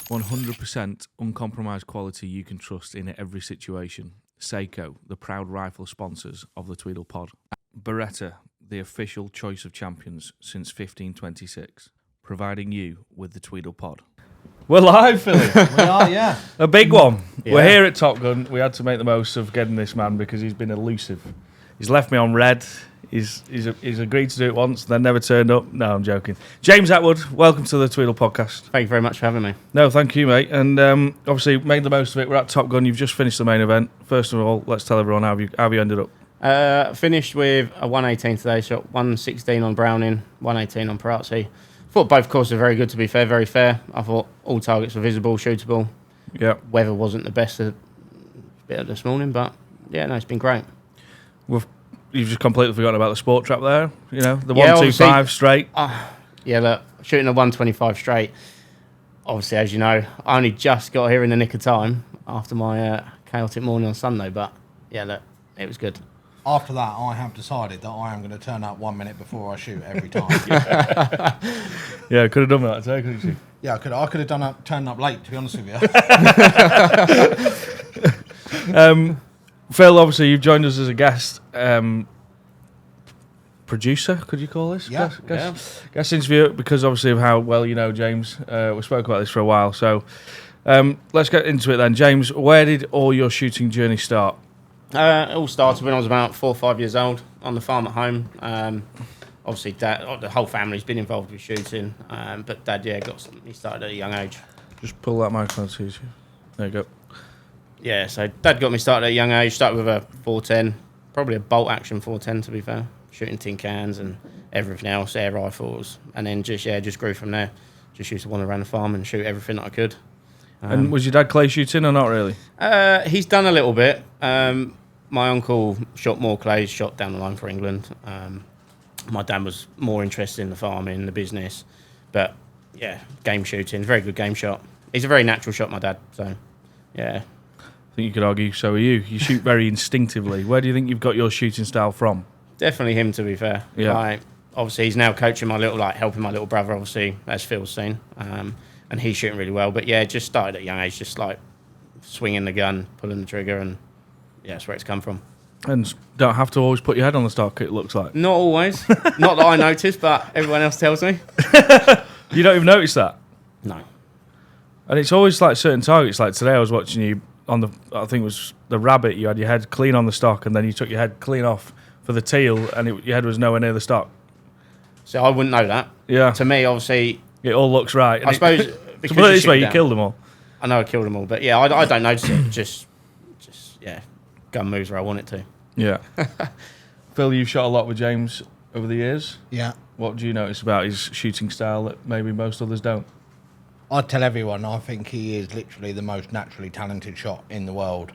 100% uncompromised quality you can trust in every situation. Seiko, the proud rifle sponsors of the Tweedle Pod. Beretta, the official choice of champions since 1526, providing you with the Tweedle Pod. We're live, Philly. We are, yeah. A big one. Yeah. We're here at Top Gun. We had to make the most of getting this man because he's been elusive. He's left me on red. He's agreed to do it once, then never turned up. No, I'm joking. James Attwood, welcome to the Tweedle Podcast. Thank you very much for having me. No, thank you, mate. And obviously, made the most of it. We're at Top Gun. You've just finished the main event. First of all, let's tell everyone how you ended up. Finished with a 118 today, shot 116 on Browning, 118 on Parazzi. Thought both courses were very good, to be fair, very fair. I thought all targets were visible, shootable. Yeah. Weather wasn't the best bit of this morning, but yeah, no, it's been great. You've just completely forgotten about the sport trap there. You know, the Yeah, 125 straight. Yeah, look, shooting a 125 straight. Obviously, as you know, I only just got here in the nick of time after my chaotic morning on Sunday, but yeah, look, it was good. After that, I have decided that I am going to turn up 1 minute before I shoot every time. Yeah, could have done that today, couldn't you? Yeah, I could have turned up late, to be honest with you. Phil, obviously, you've joined us as a guest producer, could you call this? Yeah. Guest interview, because obviously of how well you know James. We spoke about this for a while, so let's get into it then. James, where did all your shooting journey start? It all started when I was about 4 or 5 years old on the farm at home. Obviously, Dad, the whole family's been involved with shooting, but Dad, he started at a young age. Just pull that microphone to you. There you go. Yeah, so Dad got me started at a young age. Started with a 410, probably a bolt action 410 to be fair, shooting tin cans and everything else, air rifles, and then just grew from there. Just used to wander around the farm and shoot everything that I could. And was your dad clay shooting or not really? He's done a little bit. My uncle shot more clays, shot down the line for England. My dad was more interested in the farming, the business, but yeah, game shooting, very good game shot. He's a very natural shot, my dad. So yeah. I think you could argue so are you. You shoot very instinctively. Where do you think you've got your shooting style from? Definitely him, to be fair. Yeah. Obviously, he's now coaching helping my little brother, obviously, as Phil's seen. And he's shooting really well. But yeah, just started at a young age, just like swinging the gun, pulling the trigger, and yeah, that's where it's come from. And don't have to always put your head on the stock, it looks like. Not always. Not that I notice, but everyone else tells me. You don't even notice that? No. And it's always like certain targets. Like today I was watching you on I think it was the rabbit, you had your head clean on the stock and then you took your head clean off for the teal and your head was nowhere near the stock. So I wouldn't know that. Yeah. To me, obviously... It all looks right. I suppose... To put it this way, you killed them all. I know I killed them all, but yeah, I don't notice it. Just yeah, gun moves where I want it to. Yeah. Phil, you've shot a lot with James over the years. Yeah. What do you notice about his shooting style that maybe most others don't? I'd tell everyone I think he is literally the most naturally talented shot in the world.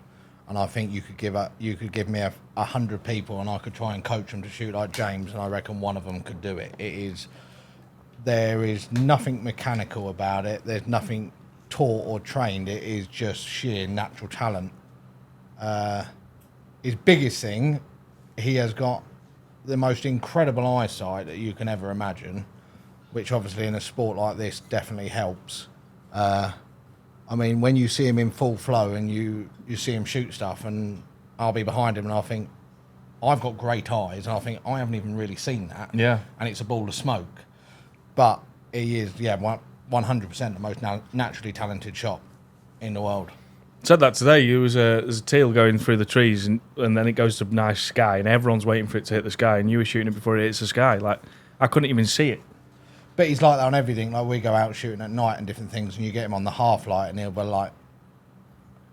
And I think you could give me 100 people and I could try and coach them to shoot like James and I reckon one of them could do it. There is nothing mechanical about it. There's nothing taught or trained. It is just sheer natural talent. His biggest thing, he has got the most incredible eyesight that you can ever imagine, which obviously in a sport like this definitely helps. I mean, when you see him in full flow and you see him shoot stuff and I'll be behind him and I think, I've got great eyes and I think, I haven't even really seen that. Yeah. And it's a ball of smoke. But he is, 100% the most naturally talented shot in the world. Said that today. There's a teal going through the trees, and then it goes to nice sky, and everyone's waiting for it to hit the sky, and you were shooting it before it hits the sky. Like, I couldn't even see it. But he's like that on everything. Like, we go out shooting at night and different things, and you get him on the half light, and he'll be like,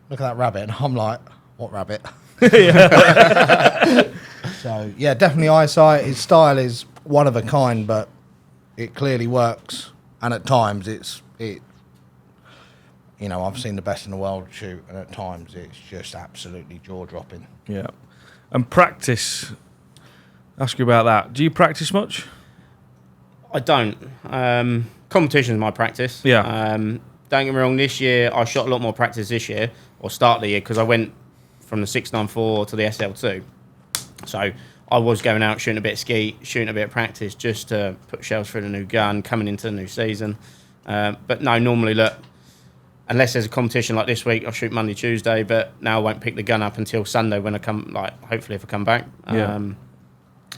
look at that rabbit. And I'm like, what rabbit? So, yeah, definitely eyesight. His style is one of a kind, but it clearly works. And at times, I've seen the best in the world shoot, and at times it's just absolutely jaw-dropping. Yeah. And practice. Ask you about that. Do you practice much? I don't. Competition is my practice. Yeah. Don't get me wrong, this year, I shot a lot more practice this year, or start of the year, because I went from the 694 to the SL2. So I was going out shooting a bit of skeet, shooting a bit of practice just to put shells through the new gun, coming into the new season. But no, normally, look, unless there's a competition like this week, I'll shoot Monday, Tuesday, but now I won't pick the gun up until Sunday when I come, hopefully if I come back. Yeah.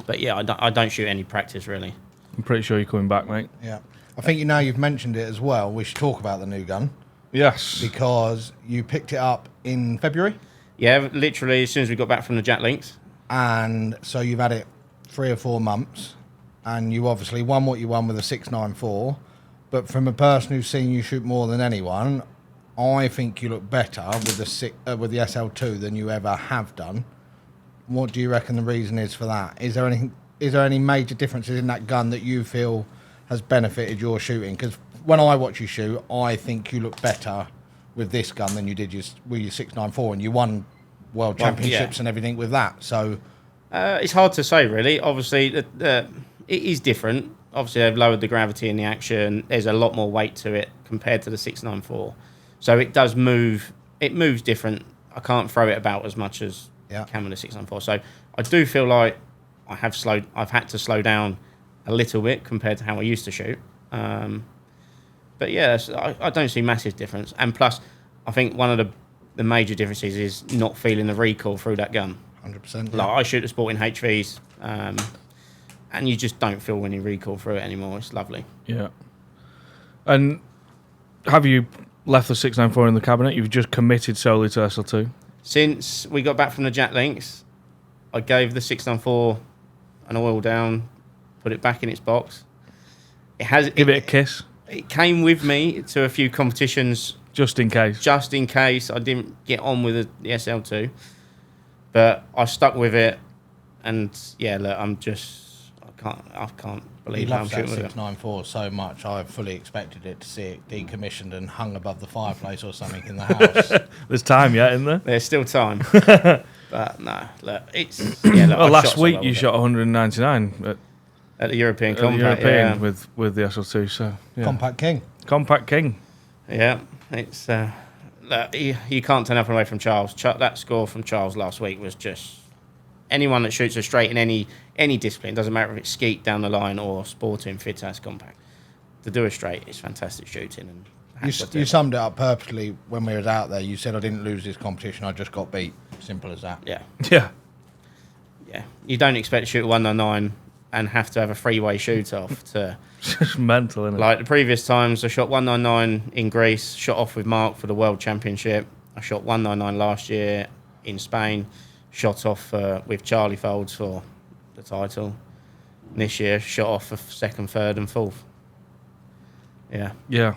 But yeah, I don't shoot any practice really. I'm pretty sure you're coming back, mate. Yeah. I think now you've mentioned it as well, we should talk about the new gun. Yes. Because you picked it up in February. Yeah, literally as soon as we got back from the Jack Links. And so you've had it 3 or 4 months. And you obviously won what you won with a 694. But from a person who's seen you shoot more than anyone, I think you look better with the SL2 than you ever have done. What do you reckon the reason is for that? Is there any major differences in that gun that you feel has benefited your shooting? Because when I watch you shoot, I think you look better with this gun than you did with your 694, and you won world championships and everything with that. So it's hard to say, really. Obviously, it is different. Obviously, they've lowered the gravity in the action. There's a lot more weight to it compared to the 694. So it does move. It moves different. I can't throw it about as much as I can with the 694. So I do feel like I've had to slow down a little bit compared to how I used to shoot. But yeah, I don't see massive difference. And plus, I think one of the major differences is not feeling the recoil through that gun. 100%. Like I shoot the sporting HVs, and you just don't feel any recoil through it anymore. It's lovely. Yeah. And have you left the 694 in the cabinet? You've just committed solely to SL2? Since we got back from the Jack Links, I gave the 694 an oil down, put it back in its box. Give it a kiss. It came with me to a few competitions. Just in case. Just in case I didn't get on with the SL2. But I stuck with it. And yeah, look, I can't believe how I'm shooting with it. 694 so much. I fully expected it to see it decommissioned and hung above the fireplace or something in the house. There's time yet, isn't there? There's still time. But no, look, it's... Yeah, look, well, last week you shot 199 at the European Compact, with the SL2, so... Yeah. Compact King. Yeah, it's... look, you can't turn up and away from Charles. That score from Charles last week was just... Anyone that shoots a straight in any discipline, doesn't matter if it's skeet down the line or sporting, fit as compact, to do a straight is fantastic shooting. And you summed it up perfectly when we was out there. You said, I didn't lose this competition, I just got beat. Simple as that. Yeah. Yeah. Yeah. You don't expect to shoot a 199 and have to have a freeway shoot off to... It's just mental, isn't it? Like the previous times, I shot 199 in Greece, shot off with Mark for the World Championship. I shot 199 last year in Spain, shot off with Charlie Folds for the title. This year, shot off for 2nd, 3rd and 4th. Yeah. Yeah.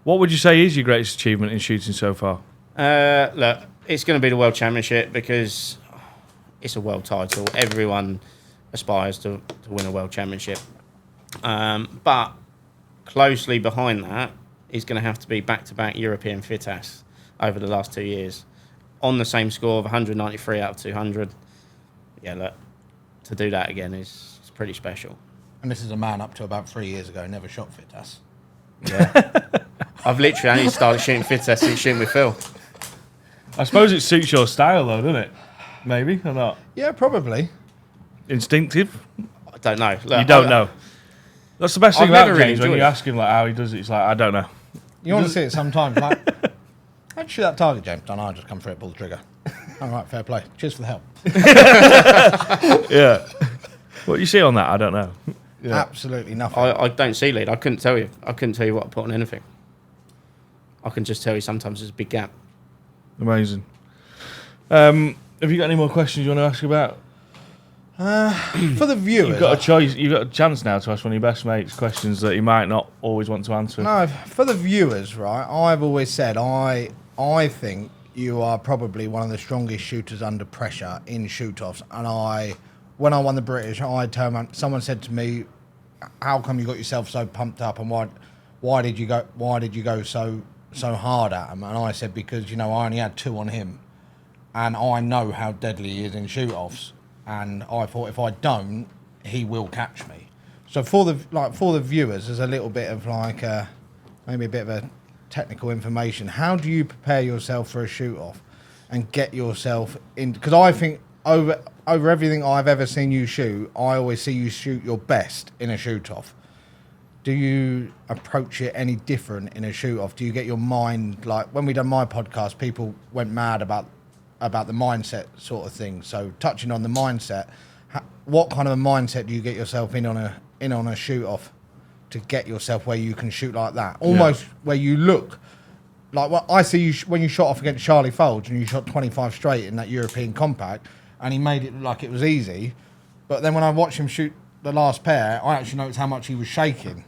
What would you say is your greatest achievement in shooting so far? Look, it's going to be the World Championship because it's a world title. Everyone aspires to win a World Championship. But closely behind that is going to have to be back-to-back European FITAS over the last 2 years. On the same score of 193 out of 200. Yeah, look, to do that again is pretty special. And this is a man up to about 3 years ago, never shot FITAS. Yeah. I've literally only started shooting FITAS since shooting with Phil. I suppose it suits your style, though, doesn't it? Maybe, or not? Yeah, probably. Instinctive? I don't know. Look, you don't know. That's the best thing I've about never really James when you enjoyed it. ask him like how he does it. It's like, I don't know. You want to see it sometimes, like, how'd you shoot that target, James? Don't know, I just come through it, pull the trigger. All right, fair play. Cheers for the help. Yeah. What you see on that, I don't know. Yeah. Absolutely nothing. I don't see lead. I couldn't tell you. I couldn't tell you what I put on anything. I can just tell you sometimes there's a big gap. Amazing. Have you got any more questions you want to ask about? For the viewers, You've got a choice. You've got a chance now to ask one of your best mates questions that you might not always want to answer. No, for the viewers, right? I've always said I think you are probably one of the strongest shooters under pressure in shoot-offs. And when I won the British, someone said to me, "How come you got yourself so pumped up? And why did you go so hard at him?" And I said, because I only had 2 on him, and I know how deadly he is in shoot-offs. And I thought, if I don't, he will catch me. So for the viewers, there's a little bit of maybe a bit of a technical information. How do you prepare yourself for a shoot-off and get yourself in? Because I think over everything I've ever seen you shoot, I always see you shoot your best in a shoot-off. do you approach it any different in a shoot-off? Do you get your mind, like when we done my podcast, people went mad about the mindset sort of thing. So touching on the mindset, what kind of a mindset do you get yourself in on a shoot-off to get yourself where you can shoot like that? Almost where you look like what I see you when you shot off against Charlie Folds and you shot 25 straight in that European compact, and he made it look like it was easy. But then when I watched him shoot the last pair, I actually noticed how much he was shaking.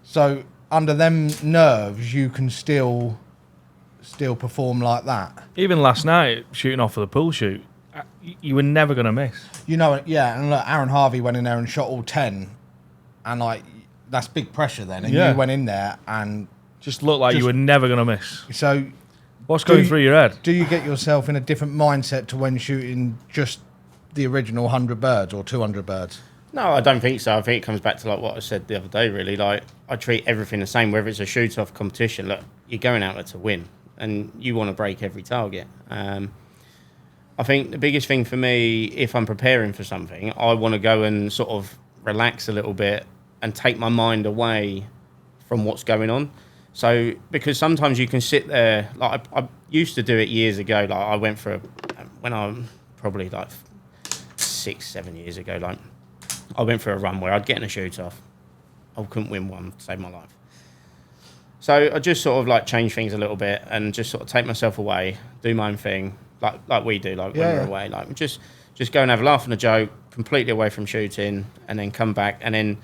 So under them nerves, you can still perform like that. Even last night, shooting off for the pool shoot, you were never going to miss. You know, yeah, and look, Aaron Harvey went in there and shot all 10, and like that's big pressure then. And you went in there and just looked like you were never going to miss. So what's going through your head? Do you get yourself in a different mindset to when shooting just the original 100 birds or 200 birds? No, I don't think so. I think it comes back to like what I said the other day, really. Like, I treat everything the same, whether it's a shoot-off competition. Look, you're going out there to win, and you want to break every target. I think the biggest thing for me, if I'm preparing for something, I want to go and sort of relax a little bit and take my mind away from what's going on. So, because sometimes you can sit there, like I used to do it years ago. Like I went for when I'm probably like 6-7 years ago, like I went for a run where I'd get in a shoot off. I couldn't win one to save my life. So I just sort of like change things a little bit and just sort of take myself away, do my own thing, like we do, like when we're away, like just go and have a laugh and a joke, completely away from shooting, and then come back, and then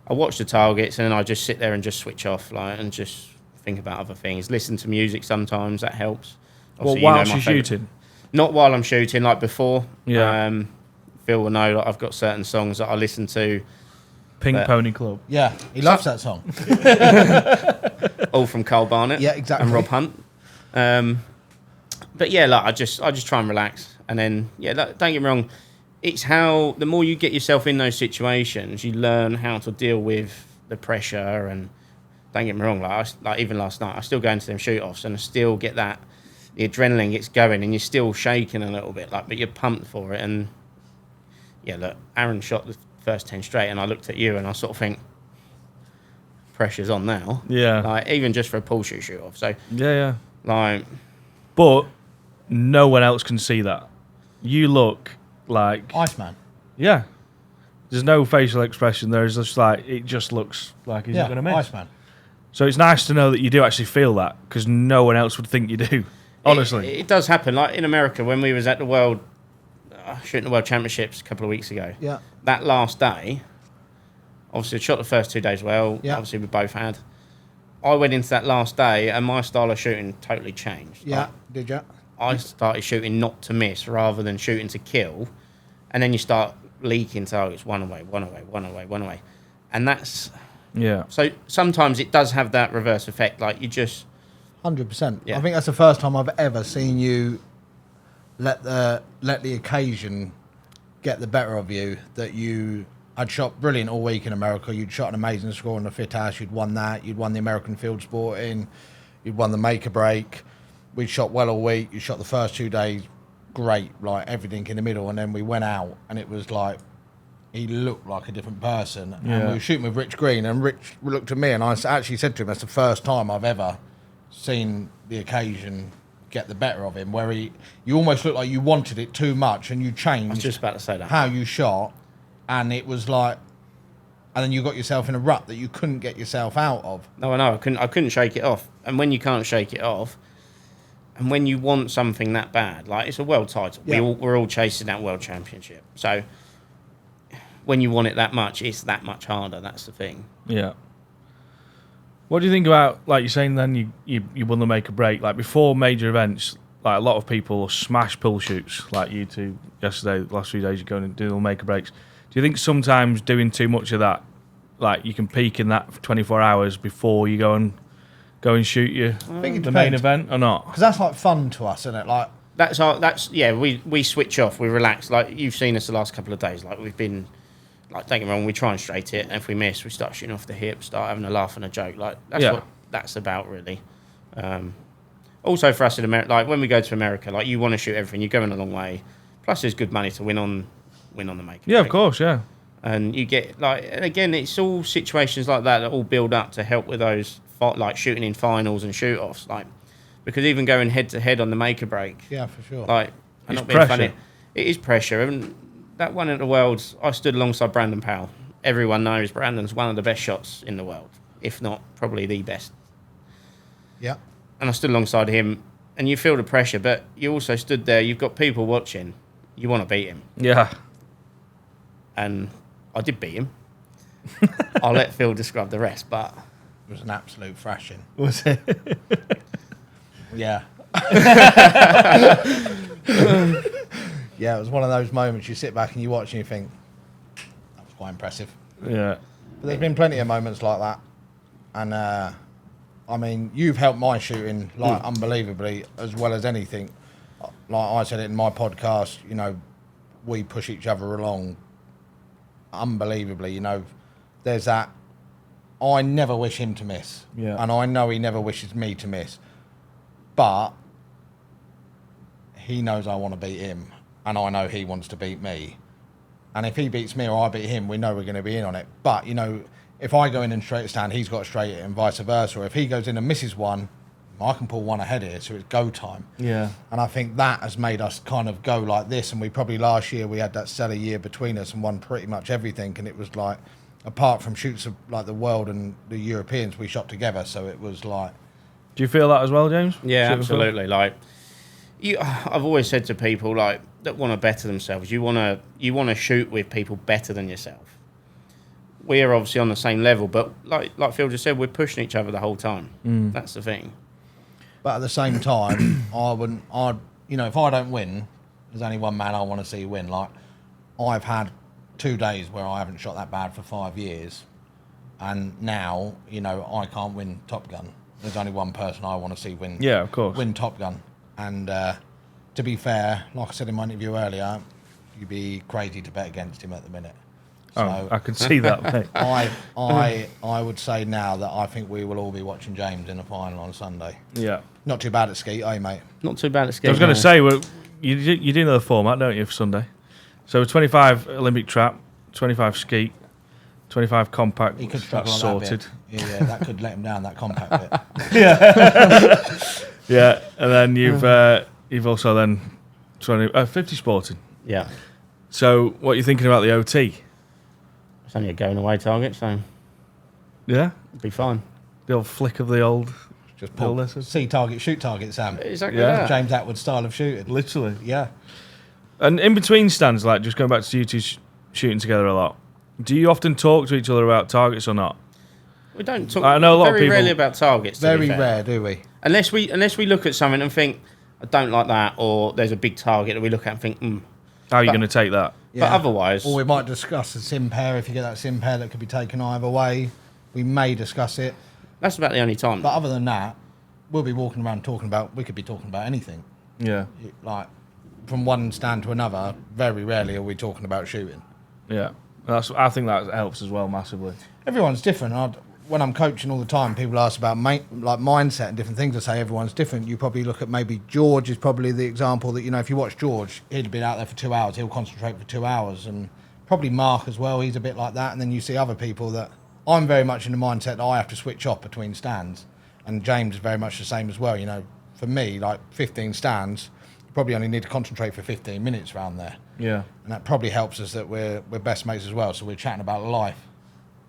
I watch the targets, and then I just sit there and just switch off, like, and just think about other things. Listen to music sometimes, that helps. Well, while you're shooting? Not while I'm shooting, like before. Yeah. Phil will know that I've got certain songs that I listen to. Pink Pony Club. Yeah, he loves that song. All from Carl Barnett. Yeah, exactly. And Rob Hunt. But yeah, like I just try and relax, and then don't get me wrong, it's how the more you get yourself in those situations, you learn how to deal with the pressure. And don't get me wrong, like even last night, I still go into them shoot-offs and I still get the adrenaline gets going, and you're still shaking a little bit, like, but you're pumped for it. And yeah, look, Aaron shot the first 10 straight, and I looked at you and I sort of think, pressure's on now. Yeah. Like, even just for a pull shoot-off. So Yeah. like, But no one else can see that. You look like... Iceman. Yeah. There's no facial expression. There's just like... It just looks like he's not going to miss. Iceman. So it's nice to know that you do actually feel that, because no one else would think you do. Honestly. It does happen. Like in America, when we was at the shooting the World Championships a couple of weeks ago, that last day, obviously I shot the first 2 days well, obviously we both had. I went into that last day and my style of shooting totally changed. Yeah, like, did you? I started shooting not to miss rather than shooting to kill, and then you start leaking targets one away. And that's... Yeah. So sometimes it does have that reverse effect, like you just... 100%. Yeah. I think that's the first time I've ever seen you let the occasion get the better of you. That I'd shot brilliant all week in America. You'd shot an amazing score in the Fit House. You'd won that. You'd won the American Field Sporting. You'd won the Make or Break. We'd shot well all week. You shot the first 2 days great, like everything in the middle. And then we went out and it was like, he looked like a different person. Yeah. And we were shooting with Rich Green, and Rich looked at me and I actually said to him, that's the first time I've ever seen the occasion get the better of him, where you almost looked like you wanted it too much and you changed I was just about to say that. how you shot, and it was like, and then you got yourself in a rut that you couldn't get yourself out of. No, I know. I couldn't shake it off. And when you can't shake it off, and when you want something that bad, like it's a world title, Yeah. we're all chasing that world championship. So when you want it that much, it's that much harder. That's the thing. Yeah. What do you think about, like you're saying then, you won the Make or Break? Like before major events, like a lot of people smash pull shoots, like you two yesterday, the last few days you're going and doing all Make or Breaks. Do you think sometimes doing too much of that, like you can peak in that for 24 hours before you go and shoot I think it the main depends. event or not? Because that's like fun to us, isn't it? Like, we switch off, we relax. Like you've seen us the last couple of days. Like we've been, like, don't get me wrong, we try and straight it, and if we miss, we start shooting off the hip, start having a laugh and a joke. Like that's what that's about, really. Also for us in America, like when we go to America, like you want to shoot everything. You're going a long way. Plus, there's good money to win on the Make or Yeah, Break. of course, yeah. And you get like, and again, it's all situations like that all build up to help with those like shooting in finals and shoot offs, like because even going head to head on the make or break, Yeah, for sure. like It's not being pressure. funny, it is pressure. And that one at the Worlds, I stood alongside Brandon Powell. Everyone knows Brandon's one of the best shots in the world, if not probably the best. Yeah. And I stood alongside him, and you feel the pressure, but you also stood there. You've got people watching. You want to beat him, Yeah. and I did beat him. I'll let Phil describe the rest, but It was an absolute thrashing. Was it? Yeah. Yeah, it was one of those moments you sit back and you watch and you think, that was quite impressive. Yeah. But there's been plenty of moments like that. And, I mean, you've helped my shooting, like, unbelievably, as well as anything. Like I said it in my podcast, you know, we push each other along unbelievably. You know, there's that, I never wish him to miss. Yeah. And I know he never wishes me to miss. But he knows I want to beat him. And I know he wants to beat me. And if he beats me or I beat him, we know we're going to be in on it. But, you know, if I go in and straight stand, he's got to straight it and vice versa. Or if he goes in and misses one, I can pull one ahead here, so it's go time. Yeah. And I think that has made us kind of go like this. And we probably last year, we had that stellar year between us and won pretty much everything. And it was like, apart from shoots of like the world and the Europeans, we shot together. So it was like... Do you feel that as well, James? yeah, Shooting Phil? absolutely. Like, I've always said to people like that want to better themselves, you want to shoot with people better than yourself. We're obviously on the same level, but like Phil just said, we're pushing each other the whole time. That's the thing. But at the same time, you know, if I don't win, there's only one man I want to see win. Like, I've had 2 days where I haven't shot that bad for 5 years. And now, you know, I can't win Top Gun. There's only one person I want to see win. Yeah, of course. Win Top Gun. And to be fair, like I said in my interview earlier, you'd be crazy to bet against him at the minute. Oh, I can see that, mate. I would say now that I think we will all be watching James in the final on Sunday. Yeah. Not too bad at skeet, are you, mate? Not too bad at I skating. was going to say, you do know the format, don't you, for Sunday? So 25 Olympic trap, 25 skeet, 25 compact. He could That's struggle on sorted. that bit. Yeah, that could let him down, that compact bit. Yeah, and then you've also then 50 sporting. Yeah, So what are you thinking about the OT? it's only a going away target, so Yeah, it'll be fine. the old flick of the old. Just Bill pull, Lesson. see target, shoot target, Sam. Exactly Yeah. that. James Attwood style of shooting. Literally. Yeah. And in between stands, like just going back to you two shooting together a lot. Do you often talk to each other about targets or not? We don't talk I know a lot of very people- rarely about targets. To Very be fair. rare, do we? Unless we look at something and think, I don't like that, or there's a big target that we look at and think, How are you But- going to take that? But otherwise, Or we might discuss a sim pair. If you get that sim pair that could be taken either way, we may discuss it. that's about the only time. But other than that, we'll be walking around talking about, we could be talking about anything. Yeah, Like, from one stand to another, very rarely are we talking about shooting. yeah. I think that helps as well massively. Everyone's different. When I'm coaching all the time, people ask about like mindset and different things. I say everyone's different. You probably look at maybe George is probably the example that, you know, if you watch George, he'd been out there for 2 hours. He'll concentrate for 2 hours. And probably Mark as well. He's a bit like that. And then you see other people that I'm very much in the mindset that I have to switch off between stands. And James is very much the same as well. You know, for me, like 15 stands, you probably only need to concentrate for 15 minutes around there. Yeah, And that probably helps us that we're best mates as well. So we're chatting about life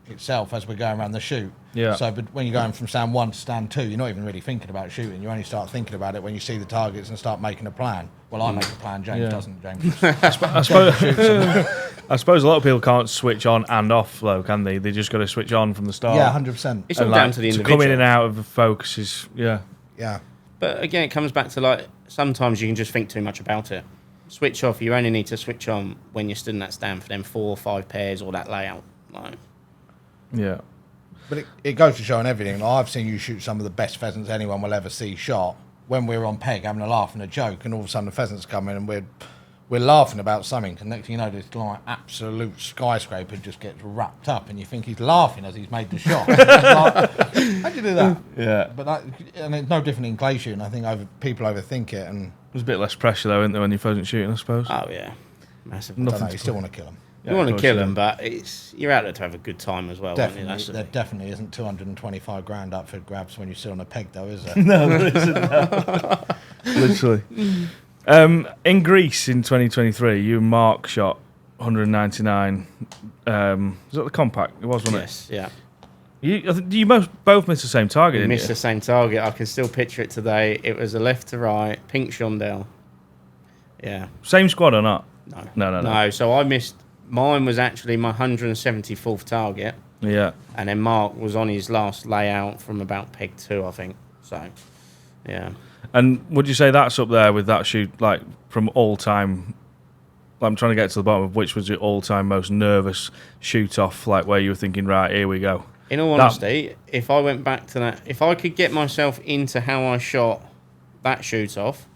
itself as we're going around the shoot. Yeah. So but when you're going from stand 1 to stand 2, you're not even really thinking about shooting. You only start thinking about it when you see the targets and start making a plan. Well, I make a plan. James Yeah. doesn't. James. I suppose. I suppose a lot of people can't switch on and off, though, can they? They just got to switch on from the start. Yeah, 100%. it's all And, down like, to the to individual. come in and out of the focus is Yeah. But again, it comes back to like sometimes you can just think too much about it. Switch off. You only need to switch on when you're stood in that stand for them 4 or 5 pairs or that layout. Like, yeah. But it goes to show on everything. Like, I've seen you shoot some of the best pheasants anyone will ever see shot. When we're on peg having a laugh and a joke, and all of a sudden the pheasants come in and we're laughing about something, and next thing you know, this like absolute skyscraper just gets wrapped up, and you think he's laughing as he's made the shot. It's like, how'd you do that? Yeah. But and it's no different in clay shooting. I think people overthink it, and There's a bit less pressure, though, isn't there, when you're pheasant shooting, I suppose? oh yeah, massive. I don't know, Nothing you to still want to kill them. You want to course, kill yeah. them, but you're out there to have a good time as well. aren't you? Definitely, there definitely isn't 225 grand up for grabs when you sit on a peg, though, is there? No, there isn't. No. Literally. In Greece in 2023, you and Mark shot 199. Was that the compact? It was, wasn't Yes, yeah. it? You both missed the same target, We didn't missed you? the same target. I can still picture it today. It was a left to right, pink chandelle. Yeah. Same squad or not? No. No. So I missed. Mine was actually my 174th target, Yeah. and then Mark was on his last layout from about peg 2, I think. So, yeah. And would you say that's up there with that shoot, like from all time? I'm trying to get to the bottom of which was your all-time most nervous shoot off, like where you were thinking, right, here we go. In all honesty, if I went back to that, if I could get myself into how I shot that shoot off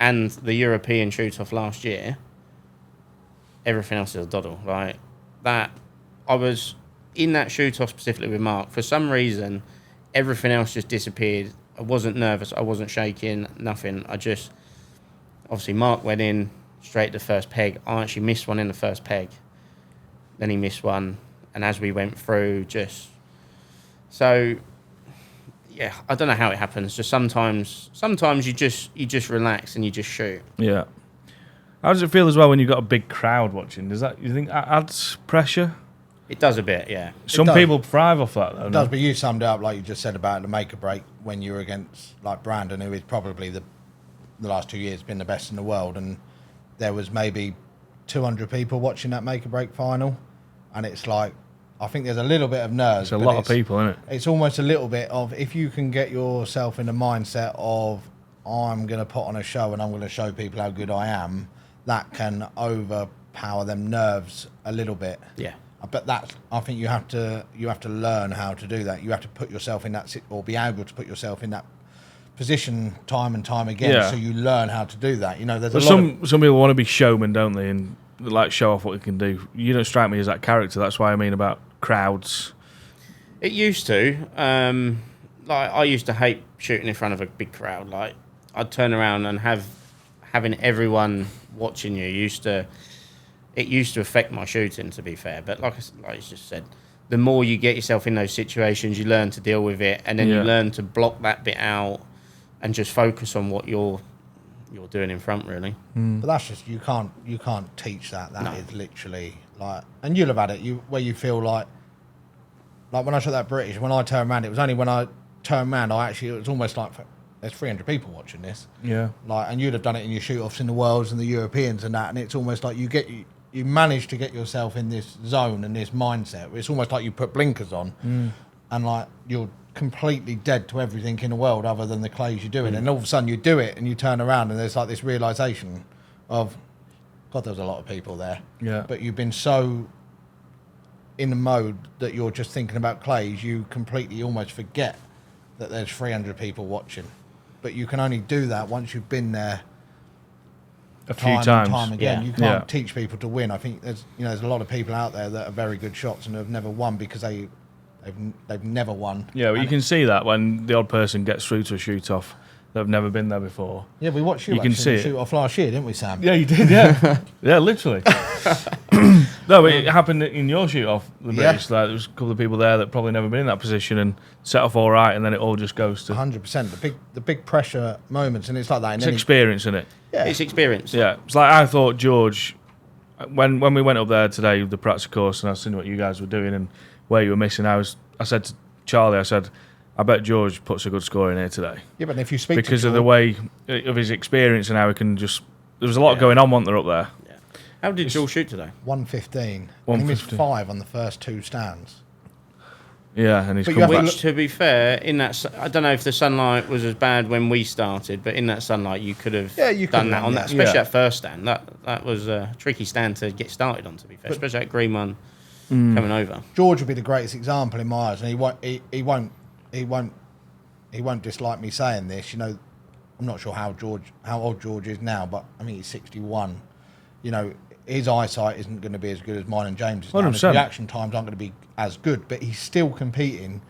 and the European shoot off last year, everything else is a doddle. Like that, I was in that shoot off specifically with Mark. For some reason, everything else just disappeared. I wasn't nervous. I wasn't shaking. Nothing. Obviously, Mark went in straight to the first peg. I actually missed one in the first peg. Then he missed one, and as we went through, so yeah, I don't know how it happens. Just sometimes you just relax and you just shoot. Yeah. How does it feel as well when you've got a big crowd watching? Does that, you think, that adds pressure? It does a bit, yeah. Some does. people thrive off that, though. It does, but you summed it up like you just said about the make or break when you were against like Brandon, who is probably the last 2 years been the best in the world, and there was maybe 200 people watching that make or break final, and it's like I think there's a little bit of nerves. It's a lot of people, isn't it? It's almost a little bit of if you can get yourself in the mindset of I'm going to put on a show and I'm going to show people how good I am, that can overpower them nerves a little bit. Yeah. But I think you have to learn how to do that. You have to put yourself in that or be able to put yourself in that position time and time again. Yeah. So you learn how to do that. You know, there's But some people want to be showmen, don't they? And like show off what they can do. You don't strike me as that character. That's why I mean about crowds. It used to. Like I used to hate shooting in front of a big crowd. Like I'd turn around and having everyone watching you it used to affect my shooting, to be fair. But like you just said, the more you get yourself in those situations, you learn to deal with it, and then you learn to block that bit out and just focus on what you're doing in front, really. But that's just you can't teach that. That is literally like, and you'll have had it. Where you feel like when I shot that British, when I turned around, it was only when I turned around, it was almost like there's 300 people watching this. Yeah. Like, and you'd have done it in your shoot offs in the Worlds and the Europeans and that, and it's almost like you manage to get yourself in this zone and this mindset. It's almost like you put blinkers on, and like you're completely dead to everything in the world other than the clays you're doing. And all of a sudden you do it and you turn around and there's like this realization of, God, there's a lot of people there. Yeah. But you've been so in the mode that you're just thinking about clays, you completely almost forget that there's 300 people watching. But you can only do that once you've been there A few times. and time again. Yeah. You can't teach people to win. I think there's a lot of people out there that are very good shots and have never won because they've never won. Yeah, well, you can see that when the odd person gets through to a shoot off that have never been there before. Yeah, we watched you can see it. shoot off last year, didn't we, Sam? Yeah, you did. Yeah, yeah, literally. No, it happened in your shoot off the British. Like, there was a couple of people there that probably never been in that position and set off all right, and then it all just goes to 100%. The big pressure moments, and it's like that. it's experience, isn't it? Yeah. It's experience. Yeah, it's like I thought George, when we went up there today, the practice course, and I was seeing what you guys were doing and where you were missing. I said to Charlie, I bet George puts a good score in here today. Yeah, but if you speak because to of the way of his experience and how he can just. There was a lot going on, wasn't there, up there? Yeah. How did Joel shoot today? 115. And he missed 5 on the first 2 stands. Yeah, and he's But come you have back. Which, to be fair, in that I don't know if the sunlight was as bad when we started, but in that sunlight you could have you could done have that done on that. that, especially Yeah. that first stand. That was a tricky stand to get started on, to be fair, especially that green one coming over. George would be the greatest example in my eyes, and he won't dislike me saying this. You know, I'm not sure how old George is now, but I mean he's 61. You know, his eyesight isn't going to be as good as mine and James's. Now, and his 100%. reaction times aren't going to be as good, but he's still competing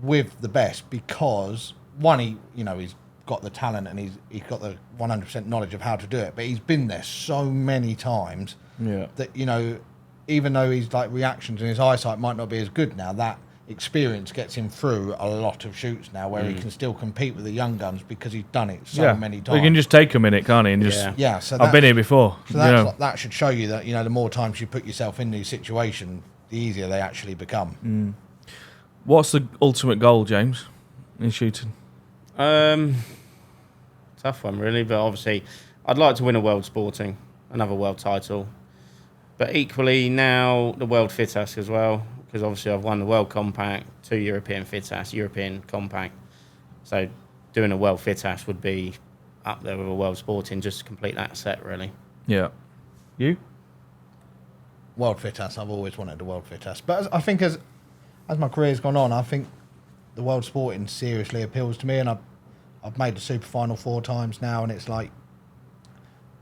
with the best because one, he's got the talent and he's got the 100% knowledge of how to do it. But he's been there so many times that, you know, even though his like reactions and his eyesight might not be as good now, that experience gets him through a lot of shoots now where he can still compete with the young guns because he's done it so many times. He can just take a minute, can't he? And just so I've been here before. So that should show you that, you know, the more times you put yourself in these situations, the easier they actually become. What's the ultimate goal, James, in shooting? Tough one, really. But obviously, I'd like to win a world sporting, another world title. But equally now the world FITAS as well, because obviously I've won the world compact, 2 European FITAS, European compact. So doing a world FITAS would be up there with a world sporting, just to complete that set, really. Yeah. You? World FITAS. I've always wanted the world FITAS. But I think as my career's gone on, I think the world sporting seriously appeals to me, and I've made the super final 4 times now, and it's like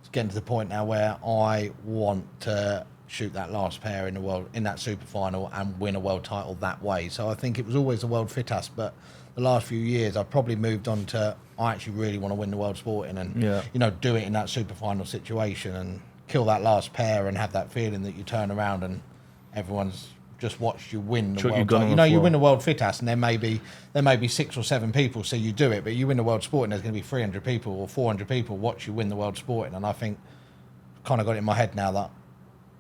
it's getting to the point now where I want to shoot that last pair in the world in that super final and win a world title that way. So I think it was always the world FITAS, but the last few years I've probably moved on to I actually really want to win the world sporting and you know, do it in that super final situation and kill that last pair and have that feeling that you turn around and everyone's just watched you win the world title. You know, you win the world FITAS and there may be 6 or 7 people see you do it, but you win the world sporting, there's going to be 300 people or 400 people watch you win the world sporting, and I think kind of got it in my head now that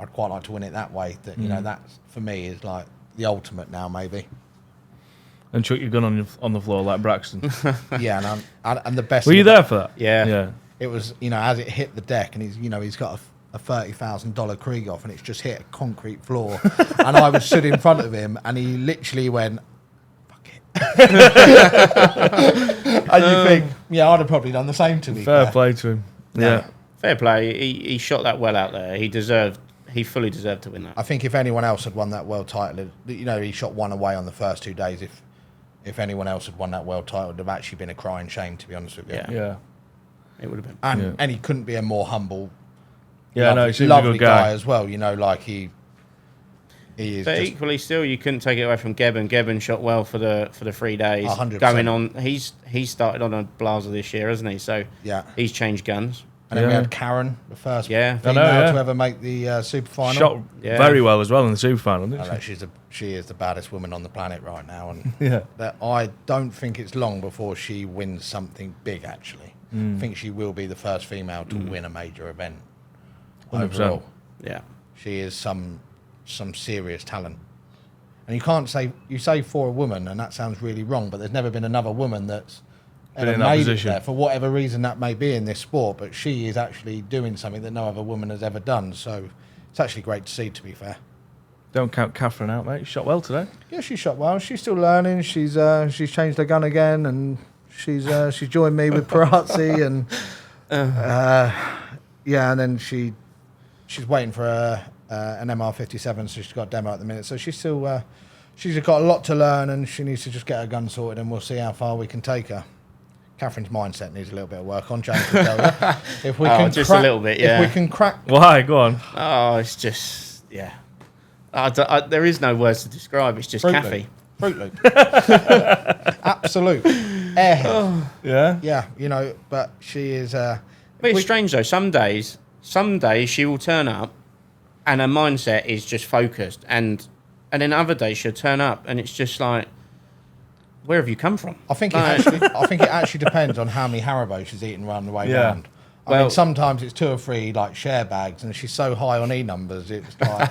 I'd quite like to win it that way. That you know, that for me is like the ultimate now, maybe. And chuck your gun on the floor like Braxton. Yeah, and the best. Were you there for that? Yeah. It was, you know, as it hit the deck, and he's got a $30,000 Krieghoff, and it's just hit a concrete floor, and I was stood in front of him, and he literally went, "Fuck it," and you think, yeah, I'd have probably done the same to me. Fair play to him. Yeah. Fair play. He shot that well out there. He fully deserved to win that. I think if anyone else had won that world title, you know, he shot 1 away on the first 2 days. If anyone else had won that world title, it would have actually been a crying shame, to be honest with you. Yeah. It would have been. And he couldn't be a more humble, he's lovely a good guy as well. You know, like he is. But equally, still, you couldn't take it away from Gebben. Gebben shot well for the 3 days. 100%. Going on, he's started on a Blazer this year, hasn't he? So he's changed guns. And then we had Karen, the first female to ever make the super final. Shot very well as well in the super final, didn't she? She is the baddest woman on the planet right now, and I don't think it's long before she wins something big. Actually, I think she will be the first female to win a major event 100%. overall. Yeah, she is some serious talent. And you say for a woman, and that sounds really wrong, but there's never been another woman that's ever made it there for whatever reason that may be in this sport, but she is actually doing something that no other woman has ever done. So it's actually great to see, to be fair. Don't count Catherine out, mate. She shot well today. Yeah, she shot well. She's still learning. She's changed her gun again, and she's joined me with Parazzi, and and then she's waiting for an MR57, so she's got a demo at the minute. So she's still she's got a lot to learn, and she needs to just get her gun sorted, and we'll see how far we can take her. Catherine's mindset needs a little bit of work on. James will tell you. If we can just a little bit, If we can crack. Why? Go on. Oh, it's just there is no words to describe. It's just Cathy. Fruit Loop. Absolute airhead. Yeah. You know, but she is. But it's strange though. Some days she will turn up, and her mindset is just focused, and then other days she'll turn up, and it's just like, where have you come from? I think it actually depends on how many Haribo she's eating around the way round. I mean, sometimes it's 2 or 3 like share bags, and she's so high on E numbers, it's like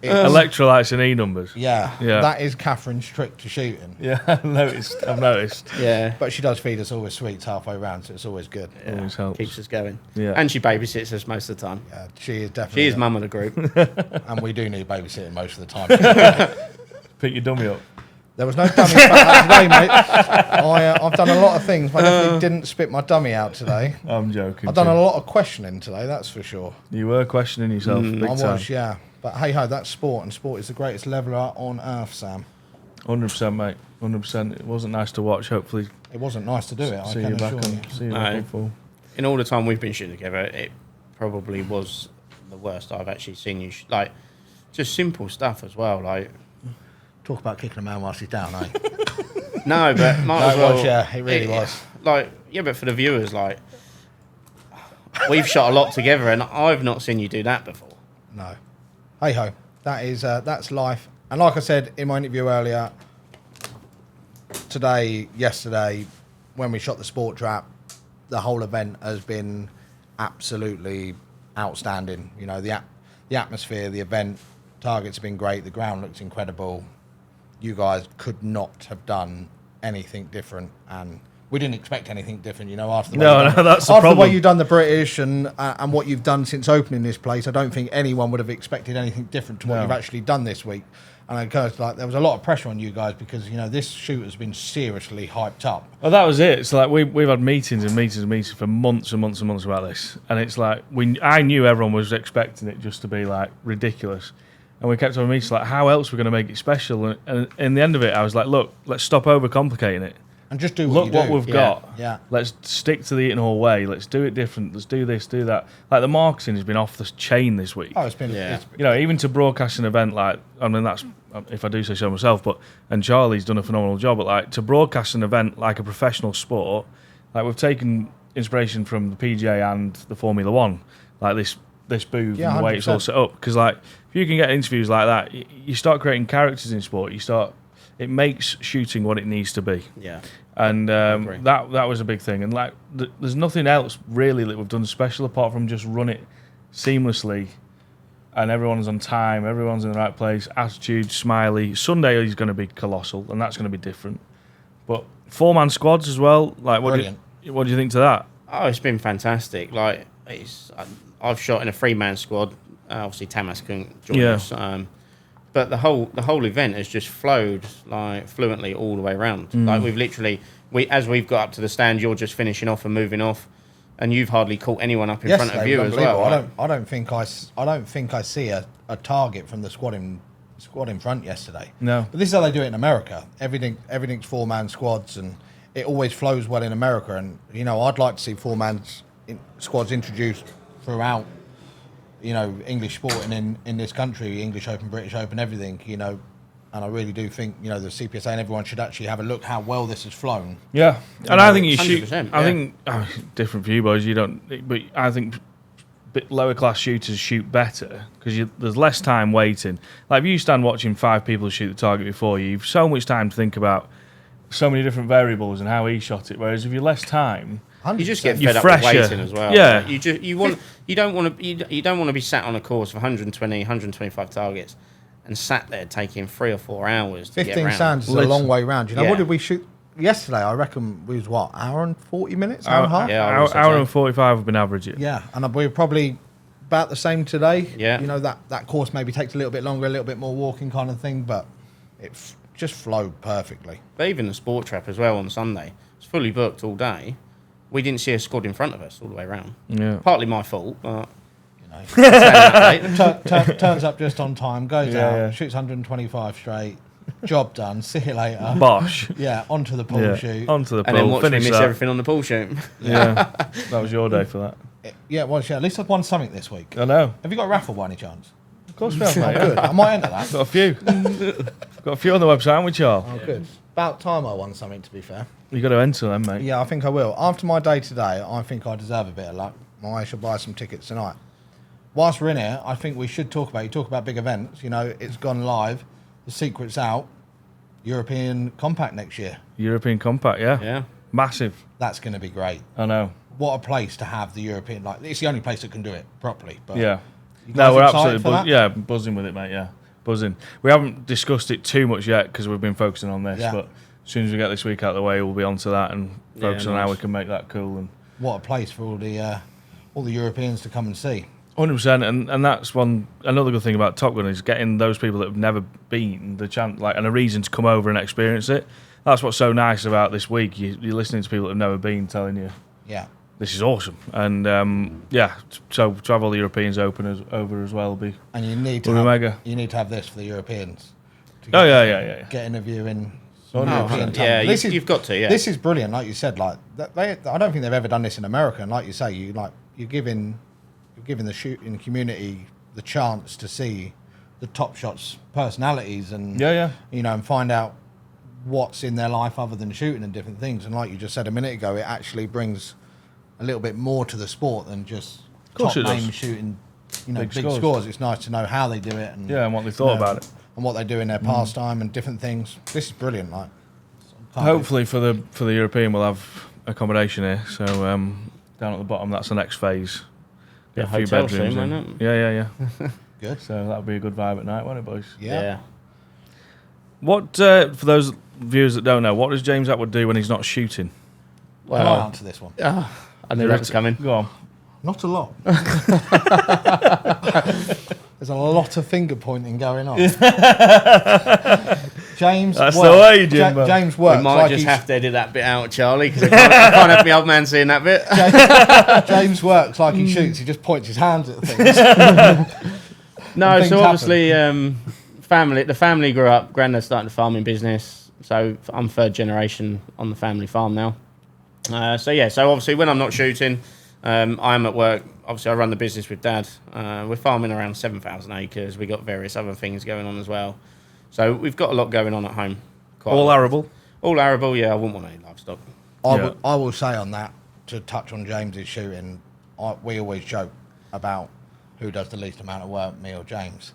electrolytes and E numbers. Yeah, that is Catherine's trick to shooting. Yeah, I've noticed. Yeah, but she does feed us always sweets halfway round, so it's always good. Yeah. Always helps. Keeps us going. Yeah, and she babysits us most of the time. Yeah, she is definitely. She is mum of the group, and we do need babysitting most of the time. Pick your dummy up. There was no dummy out today, mate. I've done a lot of things, but I definitely didn't spit my dummy out today. I'm joking. I've done a lot of questioning today, that's for sure. You were questioning yourself big time. I was, yeah. But hey-ho, that's sport, and sport is the greatest leveller on earth, Sam. 100%, mate. 100%. It wasn't nice to watch. Hopefully, it wasn't nice to do it. See you back on full. In all the time we've been shooting together, it probably was the worst I've actually seen you. Like, just simple stuff as well. Like, talk about kicking a man whilst he's down, eh? No, but might as well. It really was. like, yeah, but for the viewers, like, we've shot a lot together, and I've not seen you do that before. No. Hey ho, that's life. And like I said in my interview earlier, yesterday, when we shot the Sport Trap, the whole event has been absolutely outstanding. You know, the atmosphere, the event, targets have been great. The ground looks incredible. You guys could not have done anything different, and we didn't expect anything different. You know, after the way you've done the British and what you've done since opening this place, I don't think anyone would have expected anything different to what you've actually done this week. And of course, like, there was a lot of pressure on you guys because, you know, this shoot has been seriously hyped up. Well, that was it. It's like we've had meetings and meetings and meetings for months and months and months about this, and it's like I knew everyone was expecting it just to be like ridiculous, and we kept on meetings like how else we're going to make it special. And in the end of it, I was like, look, let's stop overcomplicating it. And just do what we've got. Yeah. Let's stick to the Eaton Hall way. Let's do it different. Let's do this, do that. Like the marketing has been off the chain this week. Oh, it's been. You know, even to broadcast an event like, I mean, that's if I do say so myself. And Charlie's done a phenomenal job. But like to broadcast an event like a professional sport, like we've taken inspiration from the PGA and the Formula One, like this booth and the way it's all set up. Because like if you can get interviews like that, you start creating characters in sport. It makes shooting what it needs to be. Yeah. And that was a big thing. And like, there's nothing else really that we've done special apart from just run it seamlessly, and everyone's on time, everyone's in the right place. Attitude, Smiley. Sunday is going to be colossal, and that's going to be different. But 4-man squads as well. Like, what do you think to that? Oh, it's been fantastic. Like, I've shot in a 3-man squad. Obviously, Tamas couldn't join us. But the whole event has just flowed like fluently all the way around. Like we've literally, as we've got up to the stand, you're just finishing off and moving off, and you've hardly caught anyone up in front of you as well. I don't think I see a target from the squad in front yesterday. No, but this is how they do it in America. Everything's 4-man squads, and it always flows well in America. And you know, I'd like to see 4-man squads introduced throughout. You know, English sporting in this country, English Open, British Open, everything, you know, and I really do think, you know, the CPSA and everyone should actually have a look how well this has flown. Yeah, and I think you shoot. I think different for you boys. You don't, but I think bit lower class shooters shoot better because there's less time waiting. Like if you stand watching 5 people shoot the target before you, you've so much time to think about so many different variables and how he shot it. Whereas if you're less time. You just get fed up with waiting as well. Yeah, like you don't want to be sat on a course of 120, 125 targets and sat there taking 3 or 4 hours. 15 sands is a long way round. You know, what did we shoot yesterday? I reckon we was hour and 40 minutes, hour and a half. Yeah, hour and 45 have been averaging. Yeah, and we're probably about the same today. Yeah, you know that course maybe takes a little bit longer, a little bit more walking kind of thing, but it just flowed perfectly. But even the Sport Trap as well on Sunday, it's fully booked all day. We didn't see a squad in front of us all the way around. Yeah, partly my fault, but you know, turns up just on time, goes out, shoots 125 straight, job done. See you later. Bosh. Yeah, onto the pool shoot. Onto the pool. And then watch me miss everything on the pool shoot. Yeah, that was your day for that. Yeah, well, at least I've won something this week. I know. Have you got a raffle by any chance? Of course we have, mate. Good. I might enter that. Got a few. Got a few on the website, haven't we, Charles? Oh, good. About time I won something, to be fair. You got to enter them, mate. Yeah, I think I will. After my day today, I think I deserve a bit of luck. I shall buy some tickets tonight. Whilst we're in here, I think we should talk about big events. You know, it's gone live. The secret's out. European Compact next year. European Compact, yeah. Yeah. Massive. That's going to be great. I know. What a place to have the European, like, it's the only place that can do it properly. But yeah. No, we're absolutely buzzing with it, mate, yeah. Buzzing. We haven't discussed it too much yet because we've been focusing on this, but as soon as we get this week out of the way, we'll be onto that and focus on how we can make that cool. And what a place for all the Europeans to come and see. 100%, and that's another good thing about Top Gun is getting those people that have never been the chance, like, and a reason to come over and experience it. That's what's so nice about this week. You're listening to people that have never been telling you, this is awesome, and so to have all the Europeans over as well will be. And you need to have this for the Europeans. Get interviewing. You've got to. Yeah, this is brilliant. Like you said, like I don't think they've ever done this in America. And like you say, you're giving the shooting community the chance to see the top shots personalities and you know, and find out what's in their life other than shooting and different things. And like you just said a minute ago, it actually brings a little bit more to the sport than just top name shooting, big scores. It's nice to know how they do it and and what they thought about it and what they do in their pastime and different things. This is brilliant. Like, hopefully for the European, we'll have accommodation here. So down at the bottom, that's the next phase. Yeah, a few hotel bedrooms soon, in. won't it? Yeah. Good. So that'll be a good vibe at night, won't it, boys? Yeah. What for those viewers that don't know, what does James Attwood do when he's not shooting? Well, I'll answer this one. I knew that was coming. Go on. Not a lot. There's a lot of finger pointing going on. James, That's the way, Jimbo. James works. We might like just he's- have to edit that bit out, Charlie, because I can't have my old man seeing that bit. James works like he shoots. He just points his hands at things. No, things so obviously, the family grew up. Granddad started a farming business, so I'm third generation on the family farm now. So obviously when I'm not shooting, I'm at work. Obviously, I run the business with Dad. We're farming around 7,000 acres. We got various other things going on as well. So we've got a lot going on at home. All arable? All arable, yeah. I wouldn't want any livestock. I will say on that, to touch on James's shooting, we always joke about who does the least amount of work, me or James.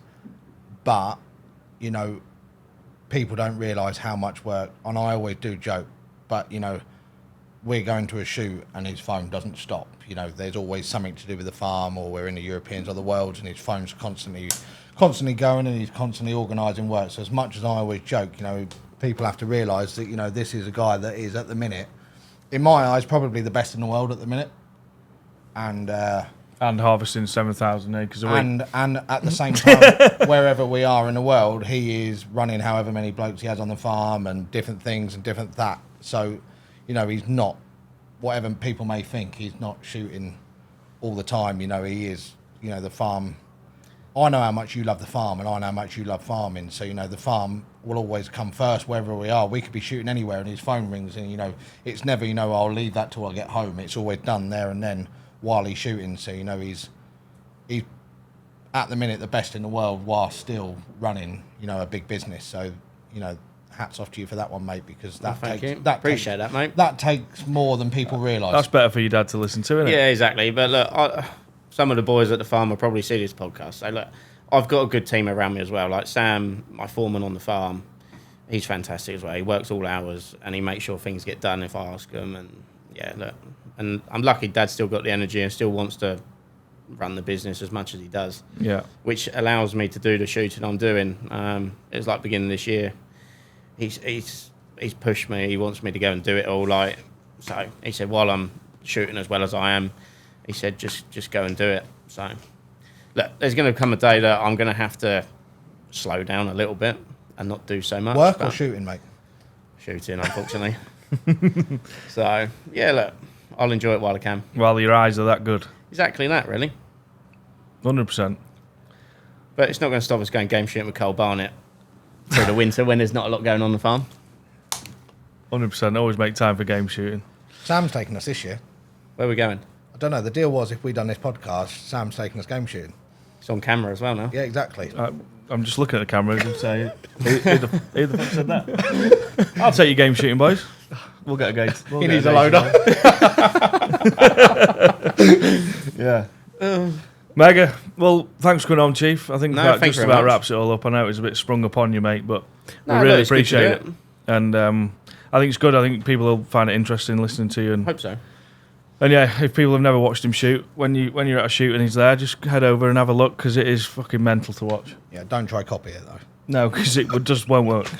But, people don't realise how much work, and I always do joke, but, we're going to a shoot and his phone doesn't stop. There's always something to do with the farm, or we're in the Europeans or the worlds, and his phone's constantly going, and he's constantly organising work. So as much as I always joke, people have to realise that, this is a guy that is at the minute, in my eyes, probably the best in the world at the minute. And harvesting 7,000 acres a week. And at the same time, wherever we are in the world, he is running however many blokes he has on the farm and different things and different that. So, he's not, whatever people may think, he's not shooting all the time. He is, the farm. I know how much you love the farm, and I know how much you love farming. So, the farm will always come first wherever we are. We could be shooting anywhere and his phone rings, and, it's never, I'll leave that till I get home. It's always done there and then while he's shooting. So, he's at the minute the best in the world while still running, a big business. So, hats off to you for that one, mate, because Appreciate that, mate. That takes more than people realise. That's better for your dad to listen to, isn't it? Yeah, exactly. But look, some of the boys at the farm will probably see this podcast. So look, I've got a good team around me as well. Like Sam, my foreman on the farm, he's fantastic as well. He works all hours and he makes sure things get done if I ask him. And yeah, look, and I'm lucky Dad's still got the energy and still wants to run the business as much as he does. Yeah. Which allows me to do the shooting I'm doing. It was like beginning of this year. He's pushed me. He wants me to go and do it all. So he said, while I'm shooting as well as I am, he said, just go and do it. So look, there's going to come a day that I'm going to have to slow down a little bit and not do so much. Work or shooting, mate? Shooting, unfortunately. So yeah, look, I'll enjoy it while I can. While your eyes are that good. Exactly that, really. 100%. But it's not going to stop us going game shooting with Cole Barnett through the winter when there's not a lot going on the farm. 100%. Always make time for game shooting. Sam's taking us this year. Where are we going? I don't know. The deal was if we'd done this podcast, Sam's taking us game shooting. It's on camera as well now. Yeah, exactly. I'm just looking at the cameras and saying, who the fuck said that? I'll take you game shooting, boys. We'll get a gate. He needs a loader. Yeah. Mega. Well, thanks for coming on, Chief. I think that just about wraps it all up. I know it was a bit sprung upon you, mate, but we really appreciate it. And I think it's good. I think people will find it interesting listening to you. And hope so. And yeah, if people have never watched him shoot, when you're at a shoot and he's there, just head over and have a look, because it is fucking mental to watch. Yeah, don't try copy it though. No, because it just won't work.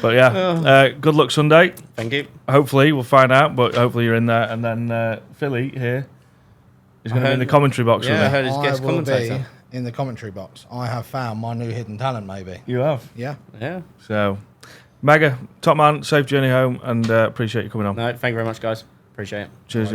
But yeah, good luck Sunday. Thank you. Hopefully we'll find out, but hopefully you're in there. And then Philly here is going to be in the commentary box. Yeah, I heard his guest commentator. Be in the commentary box. I have found my new hidden talent, maybe. You have? Yeah. Yeah. So, Mega, top man, safe journey home, and appreciate you coming on. No, thank you very much, guys. Appreciate it. Cheers,